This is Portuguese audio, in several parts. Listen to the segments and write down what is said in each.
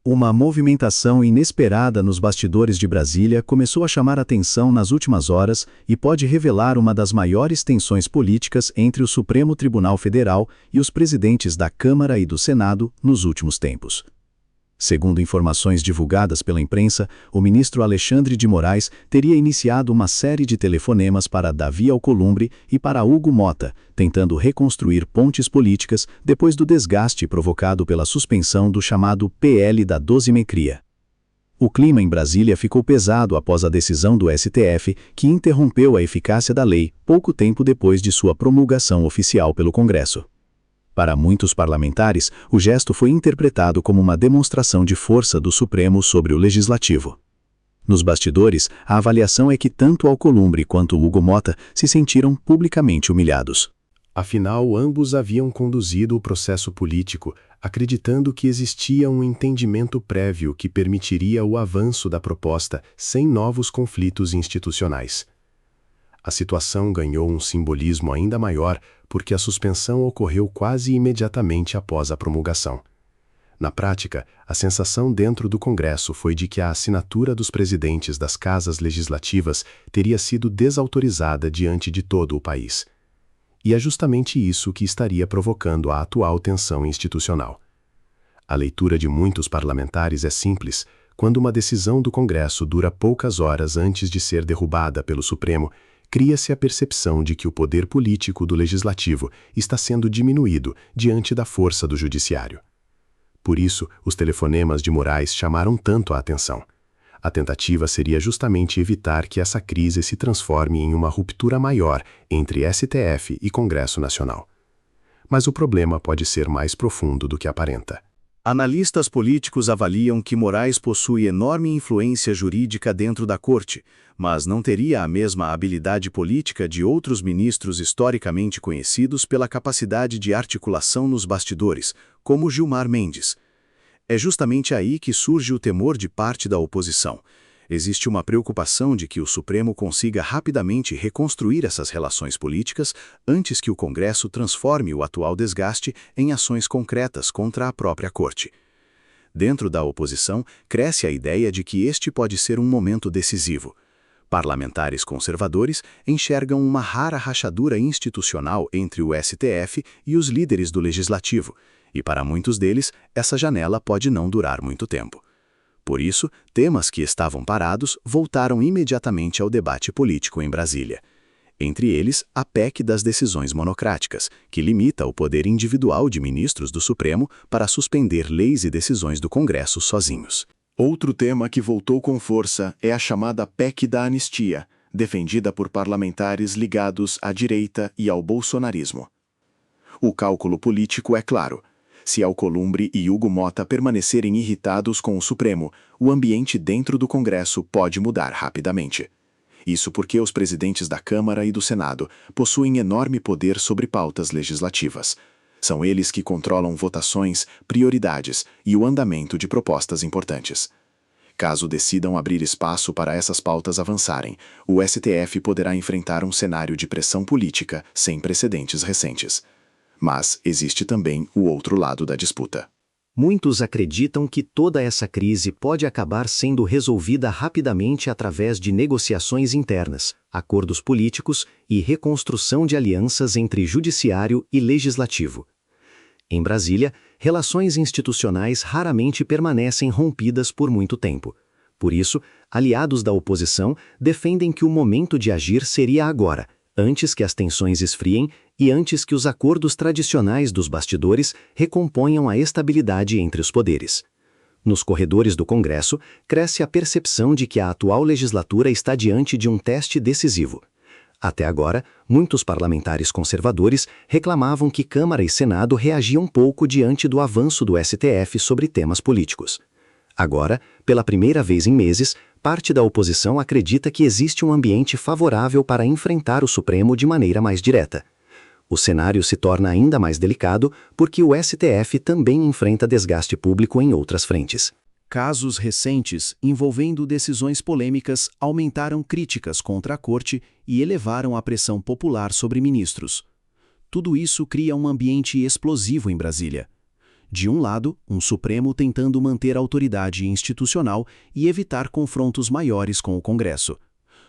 Uma movimentação inesperada nos bastidores de Brasília começou a chamar atenção nas últimas horas e pode revelar uma das maiores tensões políticas entre o Supremo Tribunal Federal e os presidentes da Câmara e do Senado nos últimos tempos. Segundo informações divulgadas pela imprensa, o ministro Alexandre de Moraes teria iniciado uma série de telefonemas para Davi Alcolumbre e para Hugo Mota, tentando reconstruir pontes políticas depois do desgaste provocado pela suspensão do chamado PL da dosimetria. O clima em Brasília ficou pesado após a decisão do STF, que interrompeu a eficácia da lei pouco tempo depois de sua promulgação oficial pelo Congresso. Para muitos parlamentares, o gesto foi interpretado como uma demonstração de força do Supremo sobre o Legislativo. Nos bastidores, a avaliação é que tanto Alcolumbre quanto Hugo Mota se sentiram publicamente humilhados. Afinal, ambos haviam conduzido o processo político, acreditando que existia um entendimento prévio que permitiria o avanço da proposta sem novos conflitos institucionais. A situação ganhou um simbolismo ainda maior porque a suspensão ocorreu quase imediatamente após a promulgação. Na prática, a sensação dentro do Congresso foi de que a assinatura dos presidentes das casas legislativas teria sido desautorizada diante de todo o país. E é justamente isso que estaria provocando a atual tensão institucional. A leitura de muitos parlamentares é simples: quando uma decisão do Congresso dura poucas horas antes de ser derrubada pelo Supremo, cria-se a percepção de que o poder político do Legislativo está sendo diminuído diante da força do Judiciário. Por isso, os telefonemas de Moraes chamaram tanto a atenção. A tentativa seria justamente evitar que essa crise se transforme em uma ruptura maior entre STF e Congresso Nacional. Mas o problema pode ser mais profundo do que aparenta. Analistas políticos avaliam que Moraes possui enorme influência jurídica dentro da corte, mas não teria a mesma habilidade política de outros ministros historicamente conhecidos pela capacidade de articulação nos bastidores, como Gilmar Mendes. É justamente aí que surge o temor de parte da oposição. Existe uma preocupação de que o Supremo consiga rapidamente reconstruir essas relações políticas antes que o Congresso transforme o atual desgaste em ações concretas contra a própria Corte. Dentro da oposição, cresce a ideia de que este pode ser um momento decisivo. Parlamentares conservadores enxergam uma rara rachadura institucional entre o STF e os líderes do Legislativo, e para muitos deles, essa janela pode não durar muito tempo. Por isso, temas que estavam parados voltaram imediatamente ao debate político em Brasília. Entre eles, a PEC das decisões monocráticas, que limita o poder individual de ministros do Supremo para suspender leis e decisões do Congresso sozinhos. Outro tema que voltou com força é a chamada PEC da anistia, defendida por parlamentares ligados à direita e ao bolsonarismo. O cálculo político é claro. Se Alcolumbre e Hugo Mota permanecerem irritados com o Supremo, o ambiente dentro do Congresso pode mudar rapidamente. Isso porque os presidentes da Câmara e do Senado possuem enorme poder sobre pautas legislativas. São eles que controlam votações, prioridades e o andamento de propostas importantes. Caso decidam abrir espaço para essas pautas avançarem, o STF poderá enfrentar um cenário de pressão política sem precedentes recentes. Mas existe também o outro lado da disputa. Muitos acreditam que toda essa crise pode acabar sendo resolvida rapidamente através de negociações internas, acordos políticos e reconstrução de alianças entre judiciário e legislativo. Em Brasília, relações institucionais raramente permanecem rompidas por muito tempo. Por isso, aliados da oposição defendem que o momento de agir seria agora, antes que as tensões esfriem e antes que os acordos tradicionais dos bastidores recomponham a estabilidade entre os poderes. Nos corredores do Congresso, cresce a percepção de que a atual legislatura está diante de um teste decisivo. Até agora, muitos parlamentares conservadores reclamavam que Câmara e Senado reagiam pouco diante do avanço do STF sobre temas políticos. Agora, pela primeira vez em meses, parte da oposição acredita que existe um ambiente favorável para enfrentar o Supremo de maneira mais direta. O cenário se torna ainda mais delicado porque o STF também enfrenta desgaste público em outras frentes. Casos recentes envolvendo decisões polêmicas aumentaram críticas contra a Corte e elevaram a pressão popular sobre ministros. Tudo isso cria um ambiente explosivo em Brasília. De um lado, um Supremo tentando manter a autoridade institucional e evitar confrontos maiores com o Congresso.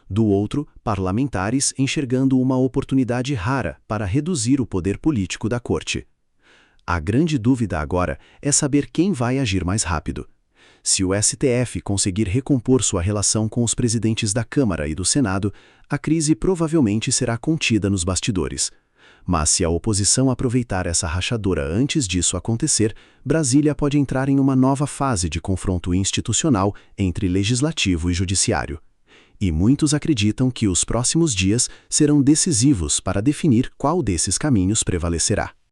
Do outro, parlamentares enxergando uma oportunidade rara para reduzir o poder político da Corte. A grande dúvida agora é saber quem vai agir mais rápido. Se o STF conseguir recompor sua relação com os presidentes da Câmara e do Senado, a crise provavelmente será contida nos bastidores. Mas se a oposição aproveitar essa rachadura antes disso acontecer, Brasília pode entrar em uma nova fase de confronto institucional entre legislativo e judiciário. E muitos acreditam que os próximos dias serão decisivos para definir qual desses caminhos prevalecerá.